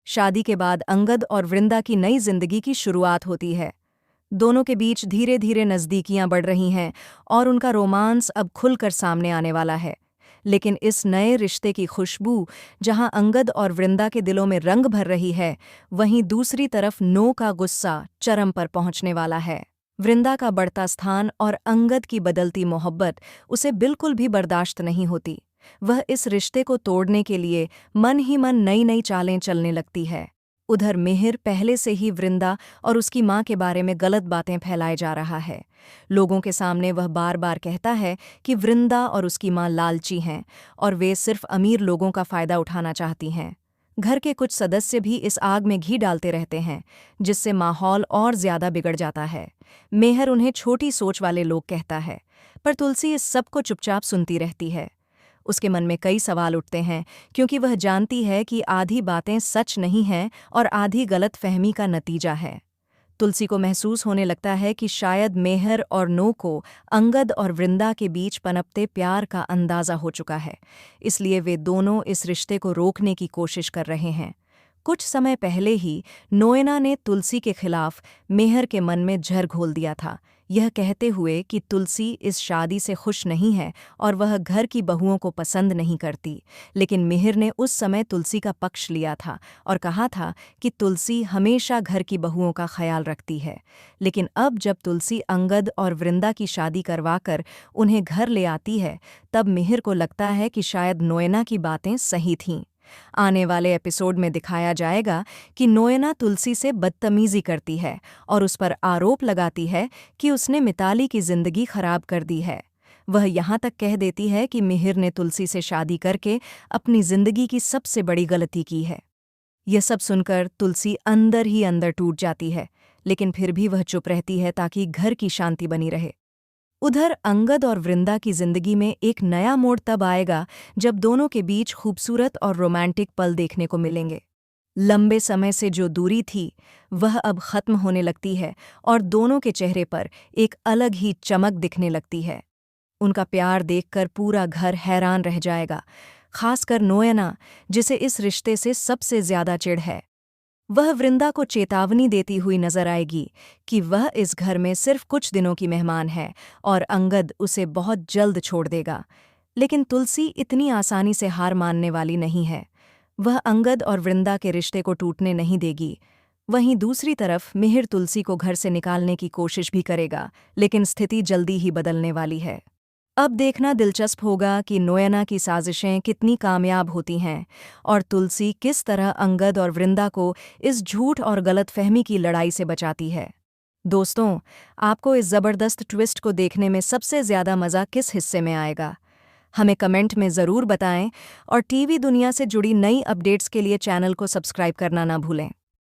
शादी के बाद अंगद और वृंदा की नई जिंदगी की शुरुआत होती है। दोनों के बीच धीरे धीरे नज़दीकियां बढ़ रही हैं और उनका रोमांस अब खुलकर सामने आने वाला है। लेकिन इस नए रिश्ते की खुशबू जहां अंगद और वृंदा के दिलों में रंग भर रही है, वहीं दूसरी तरफ नो का गुस्सा चरम पर पहुंचने वाला है। वृंदा का बढ़ता स्थान और अंगद की बदलती मोहब्बत उसे बिल्कुल भी बर्दाश्त नहीं होती। वह इस रिश्ते को तोड़ने के लिए मन ही मन नई नई चालें चलने लगती है। उधर मिहिर पहले से ही वृंदा और उसकी मां के बारे में गलत बातें फैलाए जा रहा है। लोगों के सामने वह बार बार कहता है कि वृंदा और उसकी मां लालची हैं और वे सिर्फ अमीर लोगों का फायदा उठाना चाहती हैं। घर के कुछ सदस्य भी इस आग में घी डालते रहते हैं, जिससे माहौल और ज्यादा बिगड़ जाता है। मेहर उन्हें छोटी सोच वाले लोग कहता है, पर तुलसी इस सब को चुपचाप सुनती रहती है। उसके मन में कई सवाल उठते हैं, क्योंकि वह जानती है कि आधी बातें सच नहीं हैं और आधी गलत फहमी का नतीजा है। तुलसी को महसूस होने लगता है कि शायद मेहर और नो को अंगद और वृंदा के बीच पनपते प्यार का अंदाज़ा हो चुका है, इसलिए वे दोनों इस रिश्ते को रोकने की कोशिश कर रहे हैं। कुछ समय पहले ही नोएना ने तुलसी के खिलाफ मेहर के मन में जहर घोल दिया था, यह कहते हुए कि तुलसी इस शादी से खुश नहीं है और वह घर की बहुओं को पसंद नहीं करती। लेकिन मिहिर ने उस समय तुलसी का पक्ष लिया था और कहा था कि तुलसी हमेशा घर की बहुओं का ख्याल रखती है। लेकिन अब जब तुलसी अंगद और वृंदा की शादी करवाकर उन्हें घर ले आती है, तब मिहिर को लगता है कि शायद नोएना की बातें सही थीं। आने वाले एपिसोड में दिखाया जाएगा कि नोएना तुलसी से बदतमीजी करती है और उस पर आरोप लगाती है कि उसने मिताली की जिंदगी खराब कर दी है। वह यहाँ तक कह देती है कि मिहिर ने तुलसी से शादी करके अपनी जिंदगी की सबसे बड़ी गलती की है। यह सब सुनकर तुलसी अंदर ही अंदर टूट जाती है, लेकिन फिर भी वह चुप रहती है ताकि घर की शांति बनी रहे। उधर अंगद और वृंदा की जिंदगी में एक नया मोड़ तब आएगा जब दोनों के बीच खूबसूरत और रोमांटिक पल देखने को मिलेंगे। लंबे समय से जो दूरी थी वह अब खत्म होने लगती है और दोनों के चेहरे पर एक अलग ही चमक दिखने लगती है। उनका प्यार देखकर पूरा घर हैरान रह जाएगा, खासकर नोएना, जिसे इस रिश्ते से सबसे ज्यादा चिढ़ है। वह वृंदा को चेतावनी देती हुई नजर आएगी कि वह इस घर में सिर्फ कुछ दिनों की मेहमान है और अंगद उसे बहुत जल्द छोड़ देगा। लेकिन तुलसी इतनी आसानी से हार मानने वाली नहीं है। वह अंगद और वृंदा के रिश्ते को टूटने नहीं देगी। वहीं दूसरी तरफ मिहिर तुलसी को घर से निकालने की कोशिश भी करेगा, लेकिन स्थिति जल्दी ही बदलने वाली है। अब देखना दिलचस्प होगा कि नोएना की साजिशें कितनी कामयाब होती हैं और तुलसी किस तरह अंगद और वृंदा को इस झूठ और गलतफहमी की लड़ाई से बचाती है। दोस्तों, आपको इस ज़बरदस्त ट्विस्ट को देखने में सबसे ज़्यादा मज़ा किस हिस्से में आएगा? हमें कमेंट में ज़रूर बताएं और टीवी दुनिया से जुड़ी नई अपडेट्स के लिए चैनल को सब्सक्राइब करना ना भूलें।